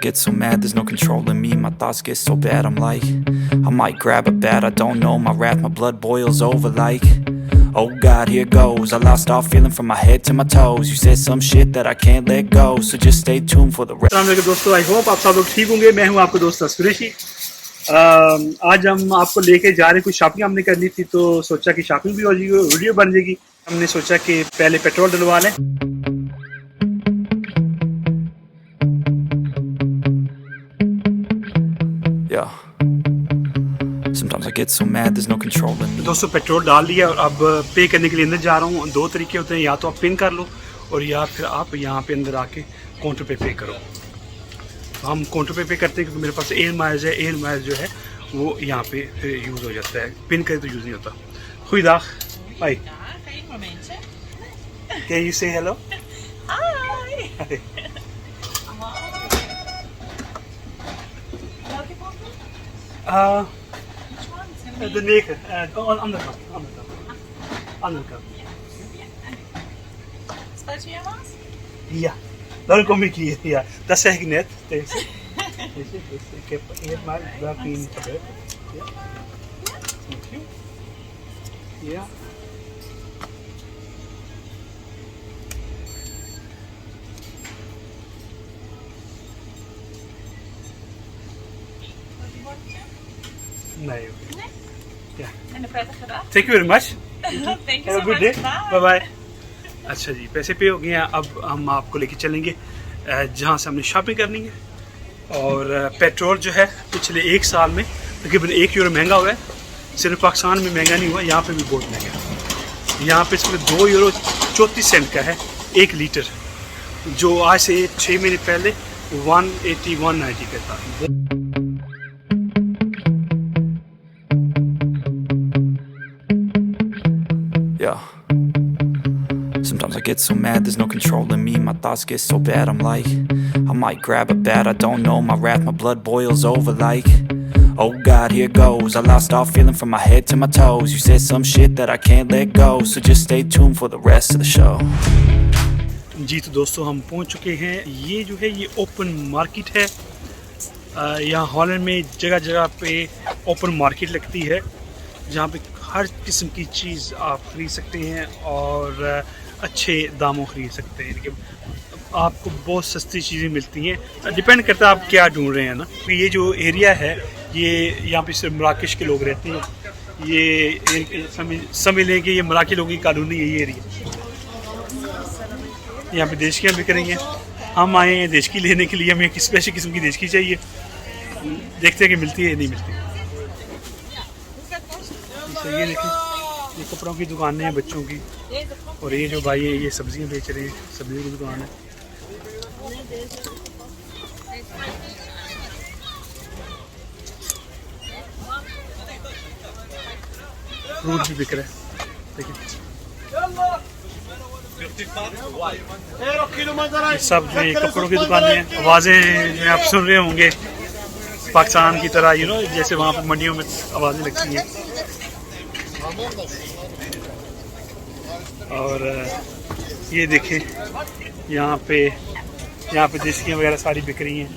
get so mad, there's no controlling me. My thoughts get so bad, I'm like, I might grab a bat, I don't know. My wrath, my blood boils over like, oh God, here goes. I lost all feeling from my head to my toes. You said some shit that I can't let go, so just stay tuned for the rest. अस्सलाम वालेकुम दोस्तों, I hope आप सब लोग ठीक होंगे। मैं हूं आपका दोस्त तस कुरैशी। आज हम आपको लेके जा रहे हैं, कुछ शॉपिंग हमने करनी थी तो सोचा कि शॉपिंग भी हो जाएगी, वीडियो बन जाएगी। हमने सोचा कि पहले पेट्रोल डलवा लें। Sometimes I get so mad, there's no controlling me. दोस्तों पेट्रोल डाल लिया और अब पे करने के लिए अंदर जा रहा हूँ। दो तरीके होते हैं, या तो आप पिन कर लो और या फिर आप यहाँ पे अंदर आके काउंटर पे करो। तो हम काउंटर पे करते हैं क्योंकि मेरे पास एयर माइल्स है। एयर माइल्स जो है वो यहाँ पे यूज़ हो जाता है, पिन करे तो यूज़ नहीं होता। Goeiedag. Hi. Geen momentje. Can you say hello? Hi. Hi. Welke foto? Uh, Which one? de 9. Andere kant. Andere kant. Speelt u jou wat? Ja, dan kom ik hier. Ja, dat zeg ik net. Deze. Ik heb eerst maar welke hier niet gebeurd. Ja. Thank you. Ja. Nee. Nee? Ja. En een prettige dag. Thank you very much. Thank you Have a so good much. day. Bye. Bye bye. अच्छा जी, पैसे पे हो गए हैं। अब हम आपको लेके चलेंगे जहाँ से हमने शॉपिंग करनी है। और पेट्रोल जो है पिछले एक साल में तकरीबन €1 महंगा हुआ है। सिर्फ पाकिस्तान में महंगा नहीं हुआ, यहाँ पे भी बहुत महंगा है। यहाँ पे सिर्फ €2.34 का है 1 लीटर, जो आज से 6 महीने पहले 180-190 का था। Sometimes I get so mad, there's no controlling me. My thoughts get so bad, I'm like, I might grab a bat, I don't know. My wrath, my blood boils over like, oh God, here goes. I lost all feeling from my head to my toes. You said some shit that I can't let go, so just stay tuned for the rest of the show. जी तो दोस्तों हम पहुंच चुके हैं। ये जो है ये ओपन मार्केट है। यहाँ हॉलैंड में जगह जगह पे ओपन मार्केट लगती है, जहाँ पे हर किस्म की चीज़ आप ख़रीद सकते हैं और अच्छे दामों ख़रीद सकते हैं। आपको बहुत सस्ती चीज़ें मिलती हैं, डिपेंड करता है आप क्या ढूंढ रहे हैं ना। ये जो एरिया है ये यहाँ पे सिर्फ मराकश के लोग रहते हैं। ये समझ लें कि ये मराठी लोगों की कॉलोनी है ये एरिया। यहाँ पे देशकियाँ बिक रही हैं। हम आए हैं देशकी लेने के लिए, हमें एक स्पेशल किस्म की देशकी चाहिए। देखते हैं कि मिलती है या नहीं मिलती। तो ये देखिए, ये कपड़ों की दुकानें हैं बच्चों की, और ये जो भाई है ये सब्जियां बेच रहे हैं, सब्जियों की दुकान है। फ्रूट भी बिक रहा है, देखिए सब जो ये कपड़ों की दुकानें हैं। आवाज़ें जो आप सुन रहे होंगे पाकिस्तान की तरह, यू नो, जैसे वहाँ पर मंडियों में आवाज़ें लगती हैं। और ये देखें यहाँ पे देशकियाँ वगैरह सारी बिक रही हैं।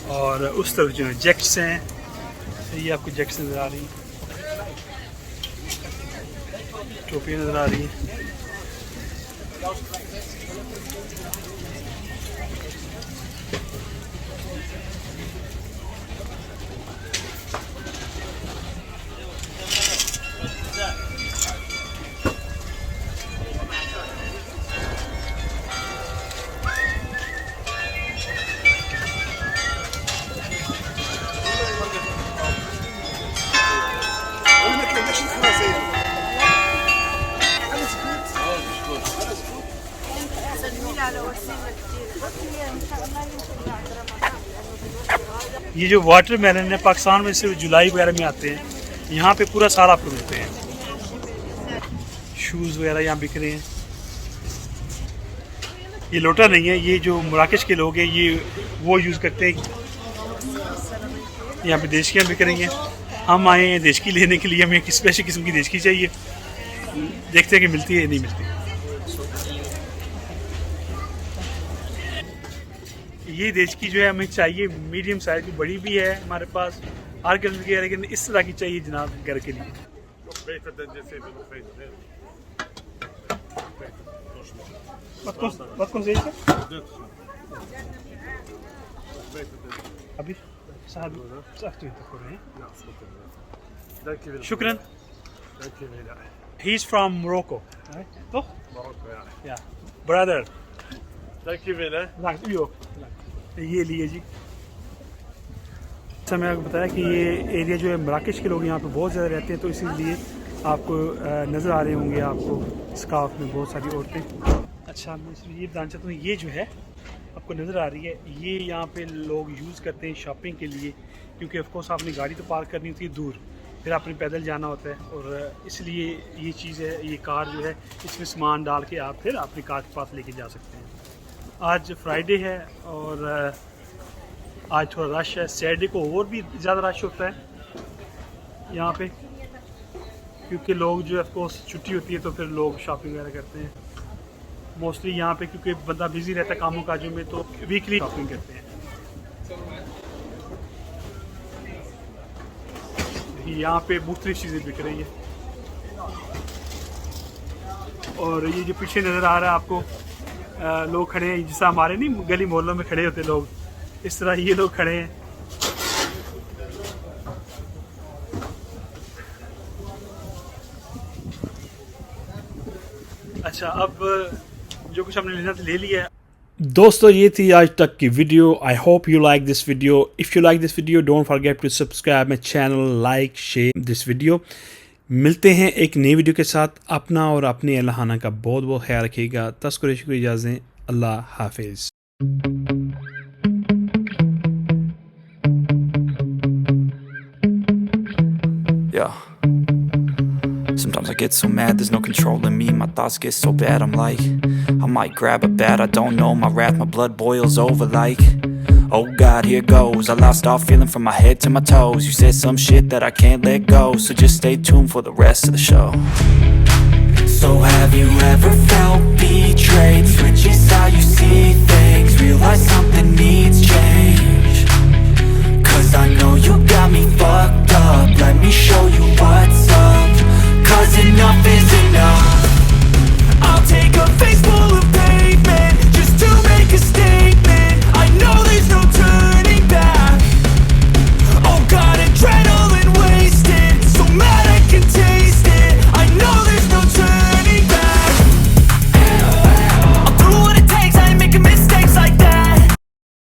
और उस तरफ जो है जैकेट्स हैं, ये आपको जैकेट्स नज़र आ रही हैं, टोपियाँ नज़र आ रही हैं। ये जो वाटर मेलन है पाकिस्तान में सिर्फ जुलाई वगैरह में आते हैं, यहाँ पे पूरा साल आपको मिलते हैं। शूज़ वगैरह यहाँ बिक रहे हैं। ये लोटा नहीं है, ये जो मराकश के लोग हैं ये वो यूज़ करते हैं। यहाँ पे देशकियाँ बिक रही हैं। हम आए हैं देशकी लेने के लिए, हमें एक स्पेशल किस्म की देशकी चाहिए। देखते हैं कि मिलती है या नहीं मिलती। ये देचकी जो है हमें चाहिए मीडियम साइज की, बड़ी भी है हमारे पास हर कलर की है, लेकिन इस तरह की चाहिए जनाब घर के लिए। Wat kon zeker? Abi, sahabi, 28 voor hè? Shukran. He's from Morocco, right? Toch? Marokko, ja. Yeah. Brother. Dankjewel hè. Langs u ook. ये लिए जी। अच्छा मैं आपको बताया कि ये एरिया जो है मराकश के लोग यहाँ पे बहुत ज़्यादा रहते हैं, तो इसीलिए आपको नज़र आ रहे होंगे आपको स्कार्फ में बहुत सारी औरतें। अच्छा मैं इसमें ये बताना चाहता हूँ, ये जो है आपको नज़र आ रही है, ये यहाँ पे लोग यूज़ करते हैं शॉपिंग के लिए, क्योंकि ऑफकोर्स आपने गाड़ी तो पार्क करनी होती है दूर, फिर आपने पैदल जाना होता है, और इसलिए ये चीज़ है, ये कार जो है इसमें सामान डाल के आप फिर अपनी कार के पास लेके जा सकते हैं। आज फ्राइडे है और आज थोड़ा रश है, सैटरडे को और भी ज़्यादा रश होता है यहाँ पे, क्योंकि लोग जो है ऑफकोर्स छुट्टी होती है तो फिर लोग शॉपिंग वगैरह करते हैं मोस्टली यहाँ पे, क्योंकि बंदा बिजी रहता है कामों काजों में, तो वीकली शॉपिंग करते हैं। यहाँ पे मुख्तलिफ चीज़ें बिक रही है, और ये जो पीछे नज़र आ रहा है आपको लोग खड़े हैं, जैसा हमारे नहीं गली मोहल्लों में खड़े होते लोग, इस तरह ये लोग खड़े हैं। अच्छा अब जो कुछ हमने लेना था ले लिया है। दोस्तों ये थी आज तक की video. I hope you like this video. If you like this video don't forget to subscribe my channel, like share this video. मिलते हैं एक नई वीडियो के साथ। अपना और अपनी अल्लाहाना का बहुत बहुत ख्याल रखिएगा। तस कुरैशी को इजाज़त दें। अल्लाह हाफिज़। Yeah. Sometimes I get so mad, there's no controlling me. My thoughts get so bad, I'm like, I might grab a bat, I don't know. My wrath, my blood boils over like, oh God, here goes. I lost all feeling from my head to my toes. You said some shit that I can't let go, so just stay tuned for the rest of the show. So have you ever felt betrayed? Switches how you see things, realize something needs change. Cause I know you got me fucked up, let me show you